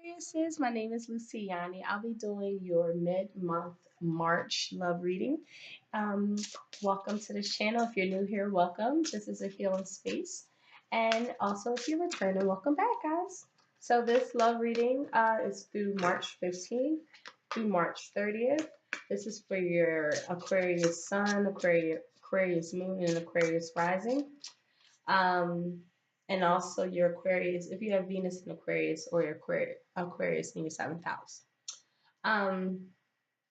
Aquariuses. My name is Luciani. I'll be doing your mid-month March love reading. Um, Welcome to this channel. If you're new here, welcome. This is a healing space. And also, if you're returning, welcome back, guys. So this love reading is through March 15th through March 30th. This is for your Aquarius Sun, Aquarius Moon, and Aquarius Rising. Um, and also your Aquarius, if you have Venus in Aquarius or your Aquarius in your seventh house. Um,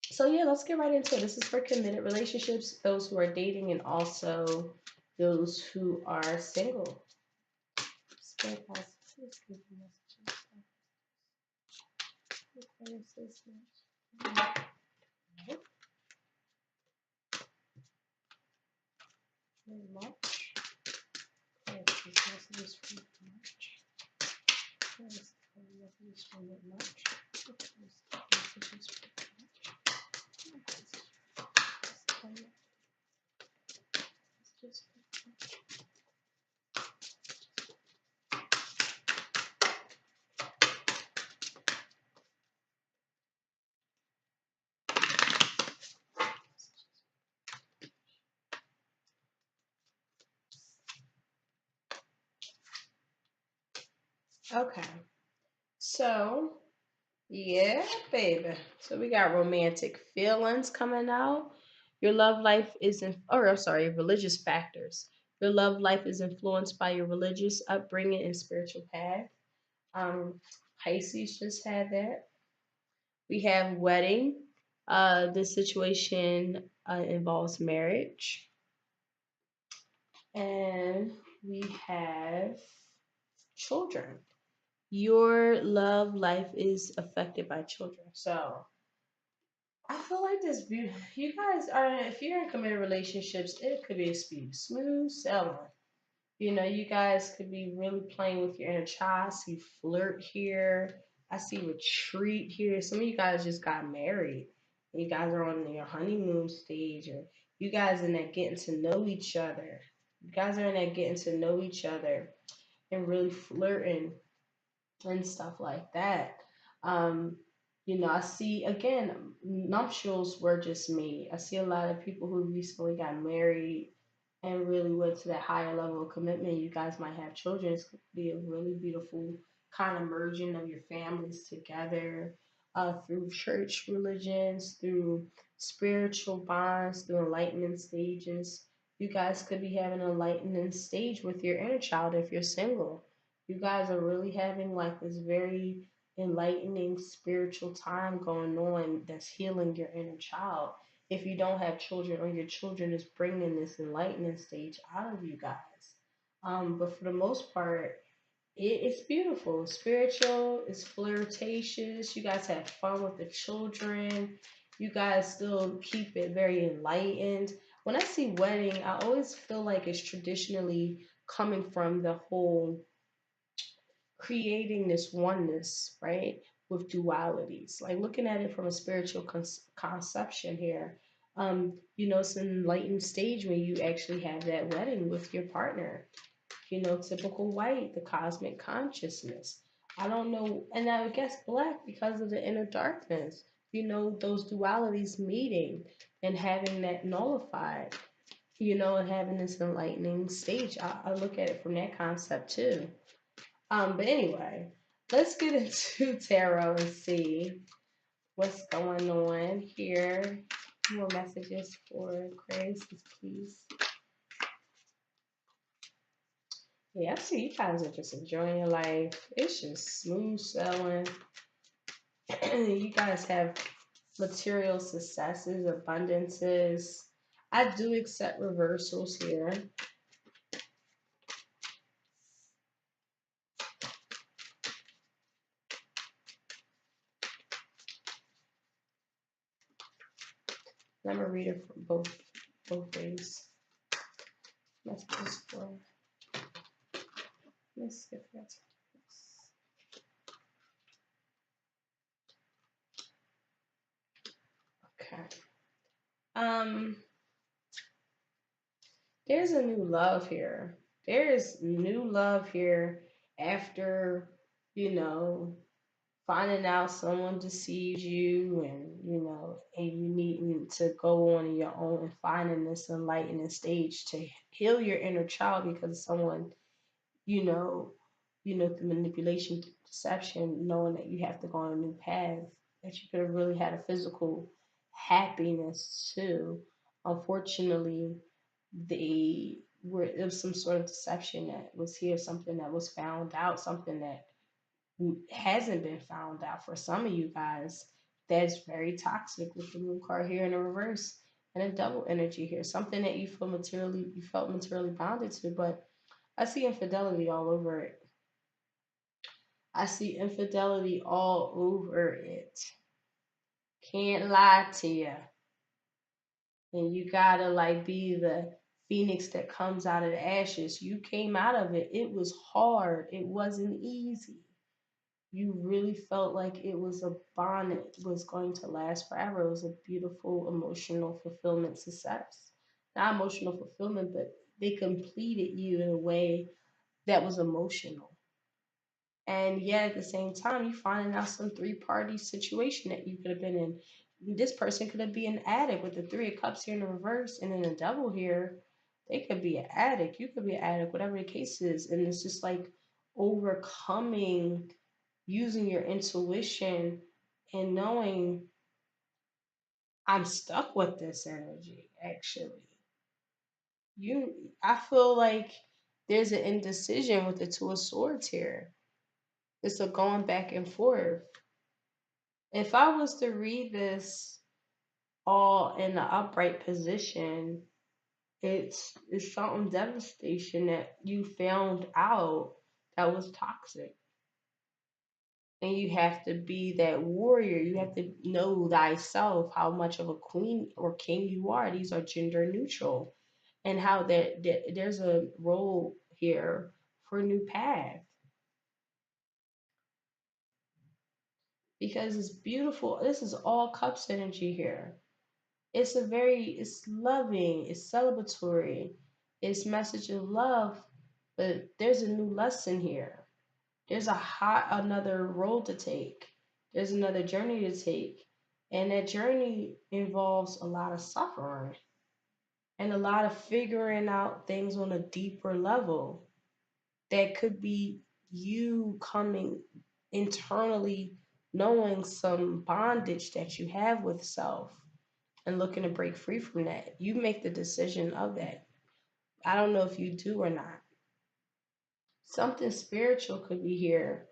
so yeah, let's get right into it. This is for committed relationships, those who are dating, and also those who are single. Spirit guides, please give me messages. Aquarius is next. March. Aquarius is messages for March. Aquarius messages for mid-March. Aquarius messages for okay, so yeah, baby. So we got romantic feelings coming out. Your love life is or I'm sorry, religious factors. Your love life is influenced by your religious upbringing and spiritual path. Um, Pisces just had that. We have wedding. This situation involves marriage, and we have children. Your love life is affected by children. So I feel like this beautiful. You guys are, if you're in committed relationships, it could be a smooth sailing. You know, you guys could be really playing with your inner child. I see flirt here. I see retreat here. Some of you guys just got married. You guys are on your honeymoon stage, or you guys in that getting to know each other. You guys are in that getting to know each other and really flirting and stuff like that. Um, I see again, nuptials were just made. I see a lot of people who recently got married and really went to that higher level of commitment. You guys might have children. It's going to be a really beautiful kind of merging of your families together through church religions, through spiritual bonds, through enlightenment stages. You guys could be having an enlightenment stage with your inner child if you're single. You guys are really having like this very enlightening spiritual time going on that's healing your inner child. If you don't have children or your children is bringing this enlightenment stage out of you guys. But for the most part, it's beautiful. It's spiritual, it's flirtatious. You guys have fun with the children. You guys still keep it very enlightened. When I see wedding, I always feel like it's traditionally coming from the whole creating this oneness, right? With dualities, like looking at it from a spiritual conception here. It's an enlightened stage when you actually have that wedding with your partner. Typical white, the cosmic consciousness. I don't know, and I guess black because of the inner darkness. Those dualities meeting and having that nullified. And having this enlightening stage. I look at it from that concept too. But anyway, let's get into tarot and see what's going on here. More messages for Aquarius, please. Yeah, I see you guys are just enjoying your life. It's just smooth sailing. You guys have material successes, abundances. I do accept reversals here. I'm gonna read it from both ways. Messages for let's skip that. Okay. Um, there's a new love here. There is new love here after, you know, finding out someone deceived you, and and you needing to go on your own and finding this enlightening stage to heal your inner child because someone, you know, through manipulation, through deception, knowing that you have to go on a new path, that you could have really had a physical happiness too. Unfortunately, it was some sort of deception that was here, something that was found out, something that hasn't been found out for some of you guys. That's very toxic with the moon card here in the reverse and a double energy here. Something that you felt materially bonded to, but I see infidelity all over it. I see infidelity all over it. Can't lie to you. And you gotta like be the phoenix that comes out of the ashes. You came out of it. It was hard. It wasn't easy. You really felt like it was a bond that was going to last forever. It was a beautiful emotional fulfillment success. Not emotional fulfillment, but they completed you in a way that was emotional. And yet at the same time, you finding out some three-party situation that you could have been in. This person could have been an addict with the Three of Cups here in the reverse, and then a Devil here. They could be an addict. You could be an addict, whatever the case is. And it's just like overcoming, using your intuition, and knowing I'm stuck with this energy. Actually, I feel like there's an indecision with the Two of Swords here. It's a going back and forth. If I was to read this all in the upright position, it's something devastation that you found out that was toxic. And you have to be that warrior. You have to know thyself, how much of a queen or king you are. These are gender neutral. And how that there's a role here for a new path. Because it's beautiful. This is all cups energy here. It's loving, it's celebratory, it's message of love, but there's a new lesson here. There's another road to take. There's another journey to take. And that journey involves a lot of suffering and a lot of figuring out things on a deeper level that could be you coming internally, knowing some bondage that you have with self and looking to break free from that. You make the decision of that. I don't know if you do or not. Something spiritual could be here.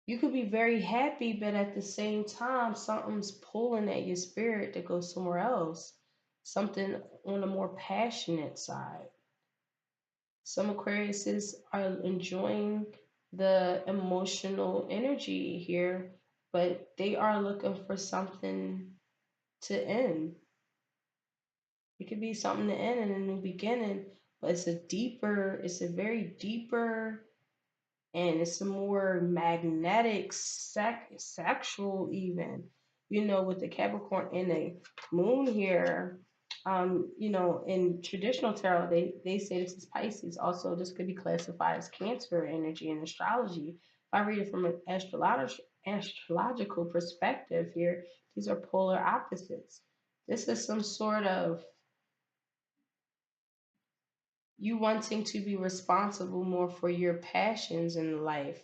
You could be very happy, but at the same time, something's pulling at your spirit to go somewhere else. Something on a more passionate side. Some Aquariuses are enjoying the emotional energy here, but they are looking for something to end. It could be something to end and a new beginning, but it's a very deeper, and it's a more magnetic, sexual even. With the Capricorn and the Moon here. In traditional tarot, they say this is Pisces. Also, this could be classified as Cancer energy in astrology. If I read it from an astrological perspective here, these are polar opposites. This is some sort of you wanting to be responsible more for your passions in life,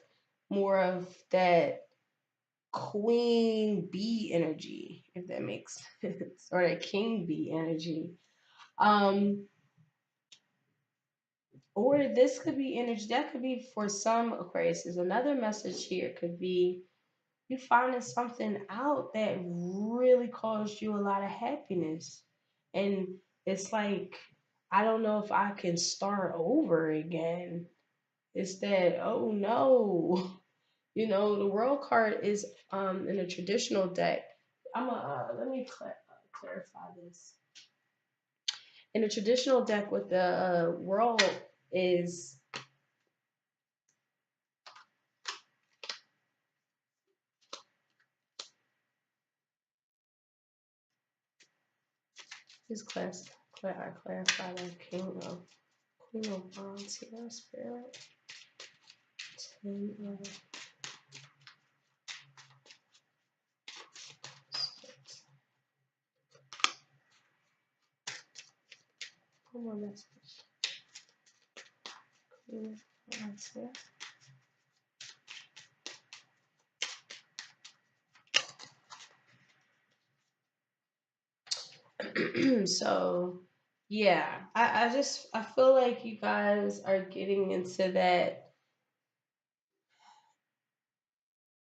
more of that queen bee energy, if that makes sense, or that king bee energy. Um, or this could be energy that could be for some Aquarius. Another message here could be you finding something out that really caused you a lot of happiness. And it's like, I don't know if I can start over again. It's that, oh no. The world card is in a traditional deck. Let me clarify this. In a traditional deck with the world is I clarify the Queen of Wands here, Spirit. 10 more messages. Clear answer. So yeah, I feel like you guys are getting into that.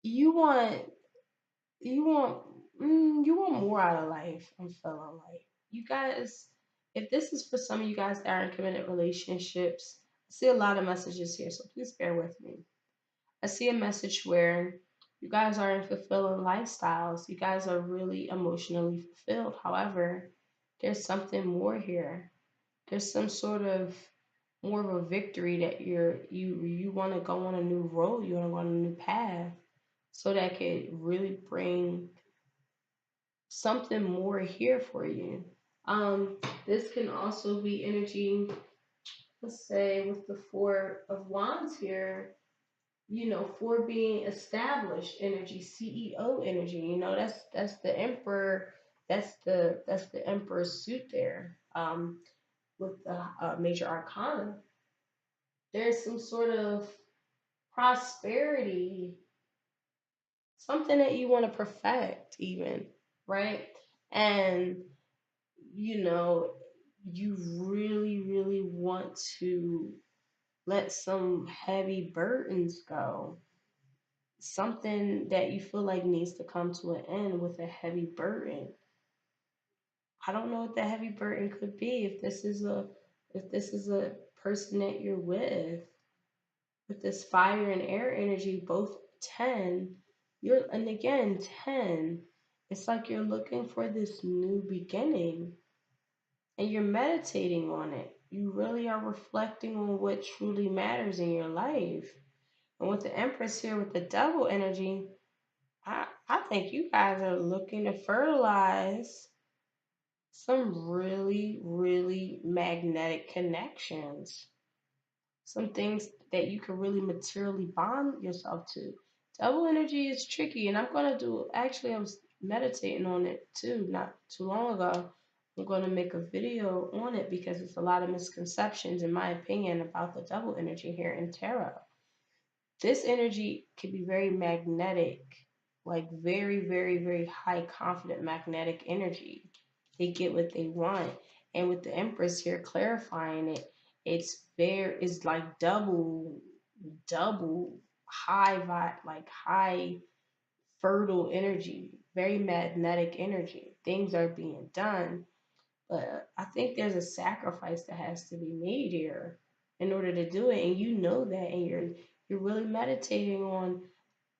You want you want you want more out of life. I'm feeling like you guys. If this is for some of you guys that are in committed relationships, I see a lot of messages here, so please bear with me. I see a message where you guys are in fulfilling lifestyles. You guys are really emotionally fulfilled. However, there's something more here. There's some sort of more of a victory that you want to go on a new road. You want to go on a new path, so that could really bring something more here for you. This can also be energy. Let's say with the Four of Wands here, for being established energy, CEO energy. That's the emperor. That's the emperor's suit there. With the major arcana, there's some sort of prosperity, something that you want to perfect, even, right? And you know, you really, really want to let some heavy burdens go, something that you feel like needs to come to an end with a heavy burden. I don't know what that heavy burden could be. If this is a person that you're with this fire and air energy, both 10, and again 10, it's like you're looking for this new beginning and you're meditating on it. You really are reflecting on what truly matters in your life. And with the Empress here with the double energy, I think you guys are looking to fertilize some really, really magnetic connections, some things that you can really materially bond yourself to. Double energy is tricky, and I'm going to do, actually, I was meditating on it too, not too long ago. I'm going to make a video on it because it's a lot of misconceptions, in my opinion, about the double energy here in tarot. This energy can be very magnetic, like very, very, very high confident magnetic energy. They get what they want. And with the Empress here clarifying it, it's like double high like high fertile energy, very magnetic energy. Things are being done, but I think there's a sacrifice that has to be made here in order to do it. And you know that, and you're really meditating on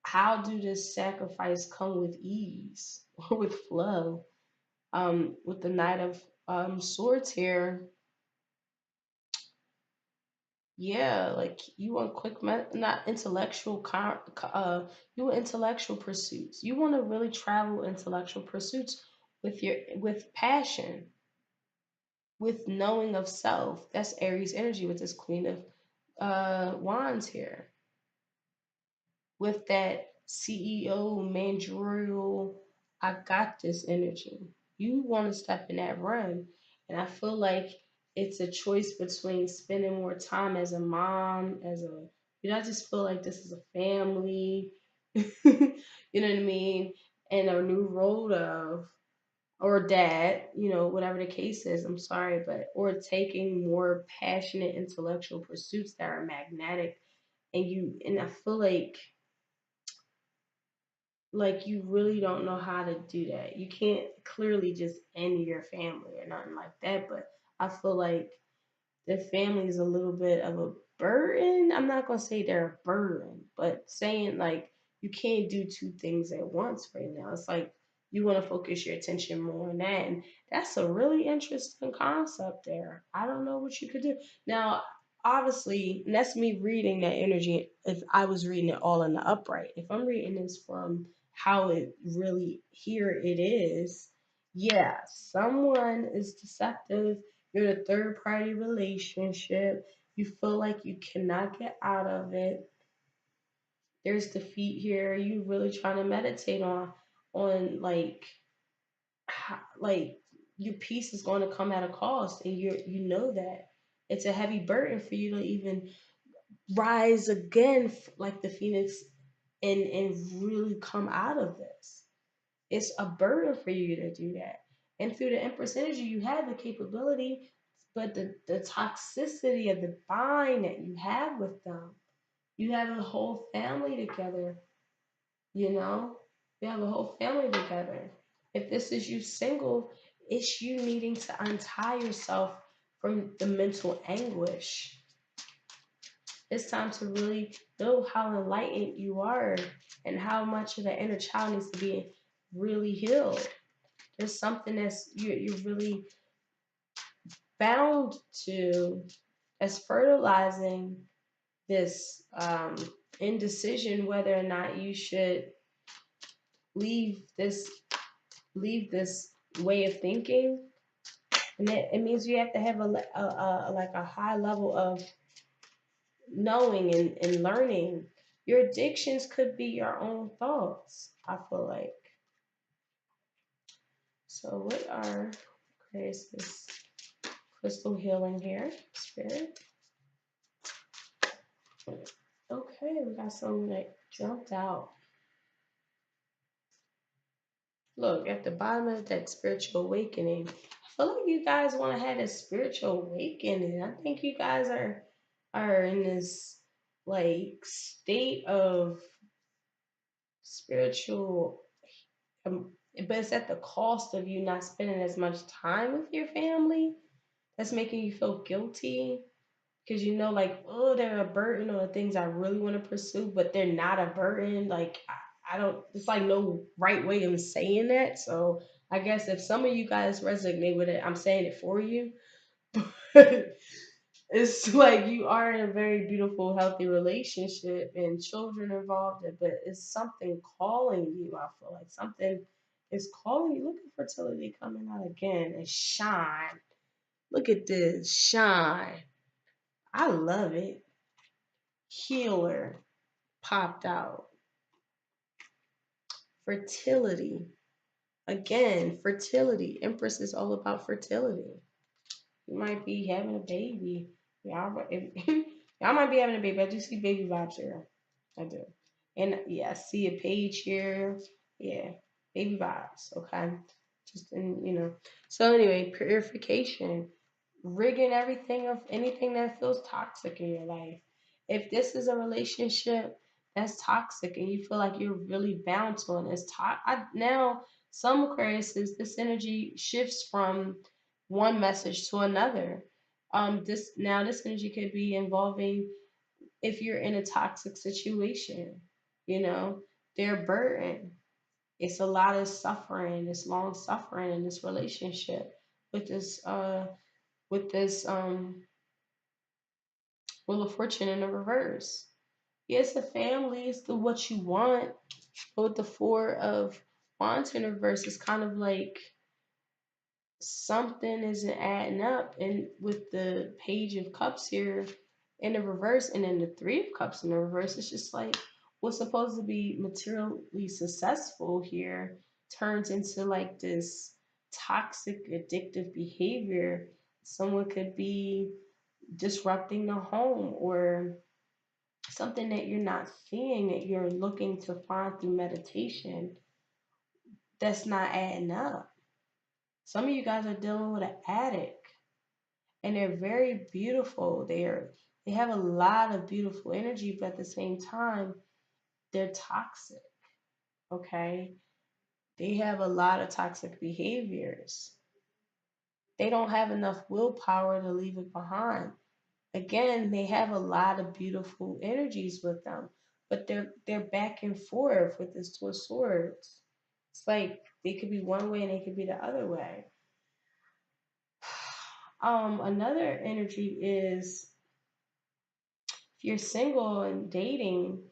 how do this sacrifice come with ease or with flow. With the Knight of Swords here, yeah, like you want not intellectual, you want intellectual pursuits. You want to really travel intellectual pursuits with passion, with knowing of self. That's Aries energy with this Queen of Wands here. With that CEO managerial, I got this energy. You want to step in that run. And I feel like it's a choice between spending more time as a mom, I just feel like this is a family, you know what I mean? And a new role of, or dad, whatever the case is, I'm sorry, or taking more passionate intellectual pursuits that are magnetic. And I feel like you really don't know how to do that. You can't clearly just end your family or nothing like that, but I feel like the family is a little bit of a burden. I'm not gonna say they're a burden, but saying like you can't do two things at once right now. It's like you want to focus your attention more on that, and that's a really interesting concept there. I don't know what you could do now. Obviously, and that's me reading that energy. If I was reading it all in the upright, if I'm reading this from how it really here it is, yeah, someone is deceptive. You're in a third party relationship. You feel like you cannot get out of it. There's defeat here. You really trying to meditate on like your peace is going to come at a cost, and you know that it's a heavy burden for you to even rise again like the phoenix and really come out of this. It's a burden for you to do that. And through the Empress energy, you have the capability, but the toxicity of the bind that you have with them, you have a whole family together, you know? You have a whole family together. If this is you single, it's you needing to untie yourself from the mental anguish. It's time to really know how enlightened you are and how much of the inner child needs to be really healed. There's something that's you're really bound to as fertilizing this indecision whether or not you should leave this leave this way of thinking, and it means you have to have like a high level of knowing and learning. Your addictions could be your own thoughts, I feel like. So what are creates this crystal healing here, spirit? Okay, we got something that jumped out. Look at the bottom of that spiritual awakening. I feel like you guys want to have a spiritual awakening. I think you guys are in this like state of spiritual, but it's at the cost of you not spending as much time with your family. That's making you feel guilty because you know, like, oh, they're a burden on the things I really want to pursue, but they're not a burden. Like, I don't, it's like no right way of saying that. So I guess if some of you guys resonate with it, I'm saying it for you. It's like you are in a very beautiful, healthy relationship and children involved, but it's something calling you. I feel like something is calling you. Look at fertility coming out again and shine. Look at this shine. I love it. Healer popped out. Fertility. Again, fertility. Empress is all about fertility. You might be having a baby. Y'all might be having a baby. I do see baby vibes here. I do. And yeah, I see a page here. Yeah, baby vibes. Okay. Just in, So anyway, purification, rigging everything of anything that feels toxic in your life. If this is a relationship that's toxic and you feel like you're really bound to it, now some Aquariuses, this energy shifts from one message to another. This energy could be involving if you're in a toxic situation, you know, they're burdened. It's a lot of suffering, it's long suffering in this relationship with this Wheel of Fortune in the reverse. Yes, the family is the what you want, but with the Four of Wands in reverse, it's kind of like something isn't adding up. And with the Page of Cups here in the reverse, and then the Three of Cups in the reverse, it's just like what's supposed to be materially successful here turns into like this toxic, addictive behavior. Someone could be disrupting the home or something that you're not seeing that you're looking to find through meditation that's not adding up. Some of you guys are dealing with an addict and they're very beautiful. They have a lot of beautiful energy, but at the same time, they're toxic. Okay? They have a lot of toxic behaviors. They don't have enough willpower to leave it behind. Again, they have a lot of beautiful energies with them, but they're back and forth with this Two of Swords. It's like they could be one way and they could be the other way. Another energy is if you're single and dating,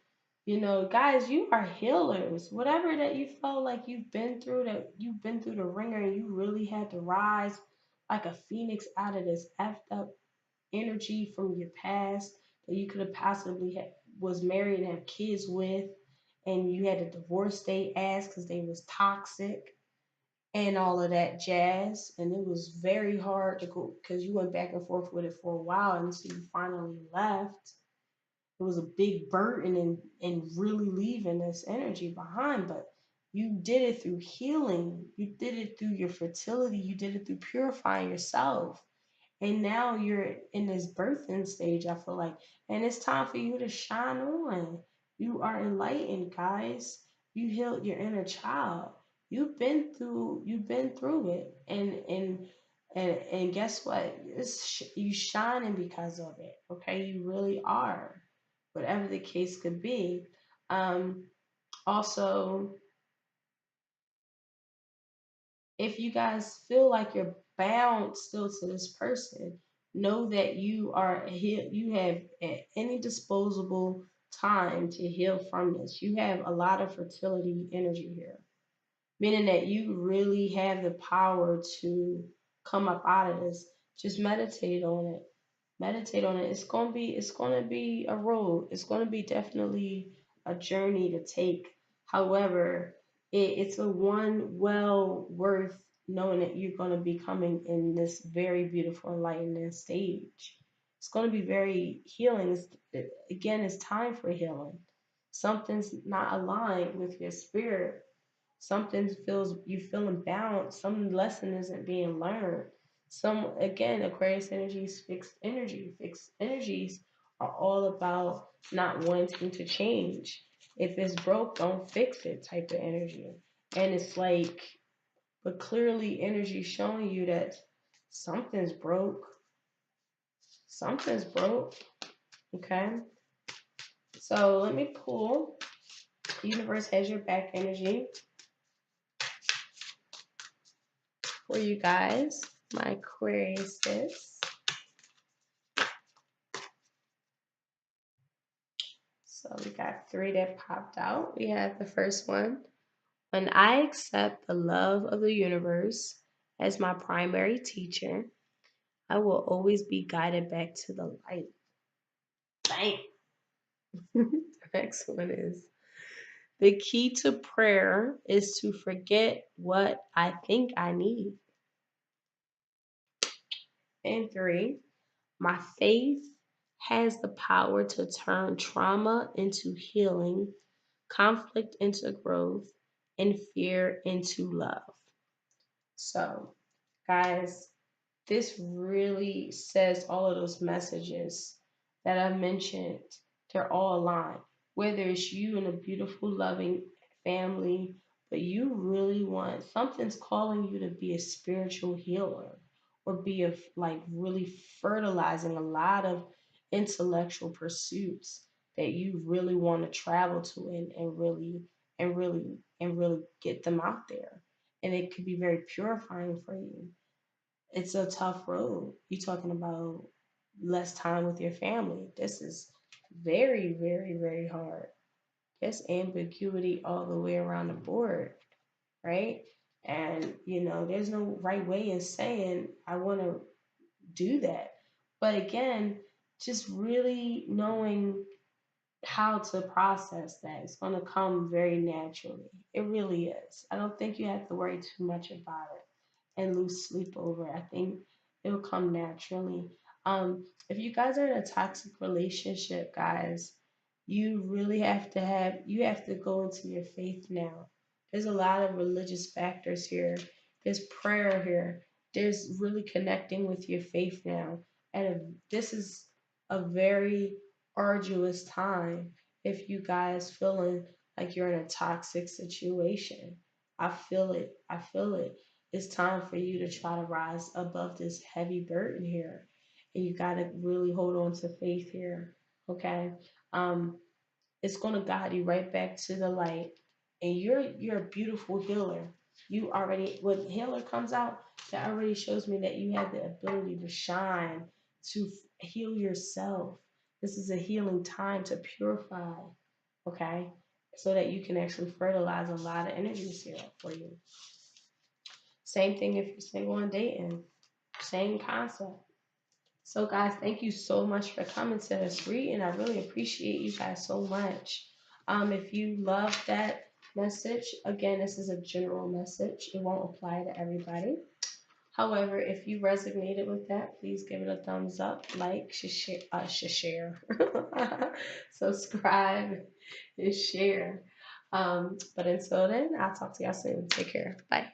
guys, you are healers. Whatever that you felt like that you've been through the ringer and you really had to rise like a phoenix out of this effed up energy from your past that you could have possibly was married and have kids with, and you had a divorce they asked because they was toxic, and all of that jazz. And it was very hard to go because you went back and forth with it for a while until you finally left. It was a big burden and really leaving this energy behind. But you did it through healing. You did it through your fertility. You did it through purifying yourself. And now you're in this birthing stage, I feel like. And it's time for you to shine on. You are enlightened, guys. You healed your inner child. You've been through it. And guess what? You shining because of it. Okay? You really are. Whatever the case could be. Um, also, if you guys feel like you're bound still to this person, know that you have at any disposable time to heal from this. You have a lot of fertility energy here, meaning that you really have the power to come up out of this. Just meditate on it. Meditate on it. It's gonna be a road. It's gonna be definitely a journey to take. However, it's a one well worth knowing that you're gonna be coming in this very beautiful enlightenment stage. It's gonna be very healing. Again, it's time for healing. Something's not aligned with your spirit. Something feels you feeling bound. Some lesson isn't being learned. Some again, Aquarius energies, fixed energy. Fixed energies are all about not wanting to change. If it's broke, don't fix it type of energy. And it's like, but clearly energy showing you that something's broke. Something's broke. Okay. So let me pull. The universe has your back energy for you guys, my Aquariuses. So we got three that popped out. We have the first one. When I accept the love of the universe as my primary teacher, I will always be guided back to the light. Bang. The next one is the key to prayer is to forget what I think I need. And three, my faith has the power to turn trauma into healing, conflict into growth, and fear into love. So, guys, this really says all of those messages that I mentioned. They're all aligned. Whether it's you and a beautiful, loving family, but you really want something's calling you to be a spiritual healer or be a like really fertilizing a lot of intellectual pursuits that you really want to travel to and really get them out there. And it could be very purifying for you. It's a tough road. You're talking about less time with your family. This is very, very, very hard. There's ambiguity all the way around the board, right? And there's no right way in saying I want to do that. But again, just really knowing how to process that. It's going to come very naturally. It really is. I don't think you have to worry too much about it and lose sleep over it. I think it'll come naturally. If you guys are in a toxic relationship, guys, you have to go into your faith now. There's a lot of religious factors here. There's prayer here. There's really connecting with your faith now. And this is a very arduous time if you guys feeling like you're in a toxic situation. I feel it. I feel it. It's time for you to try to rise above this heavy burden here. And you got to really hold on to faith here. Okay. Um, it's going to guide you right back to the light. And you're a beautiful healer. You already when healer comes out, that already shows me that you have the ability to shine, to heal yourself. This is a healing time to purify, okay? So that you can actually fertilize a lot of energies here for you. Same thing if you're single and dating. Same concept. So, guys, thank you so much for coming to this reading. I really appreciate you guys so much. If you love that, message. Again, this is a general message. It won't apply to everybody. However, if you resonated with that, please give it a thumbs up, like, share, subscribe, and share. But until then, I'll talk to y'all soon. Take care. Bye.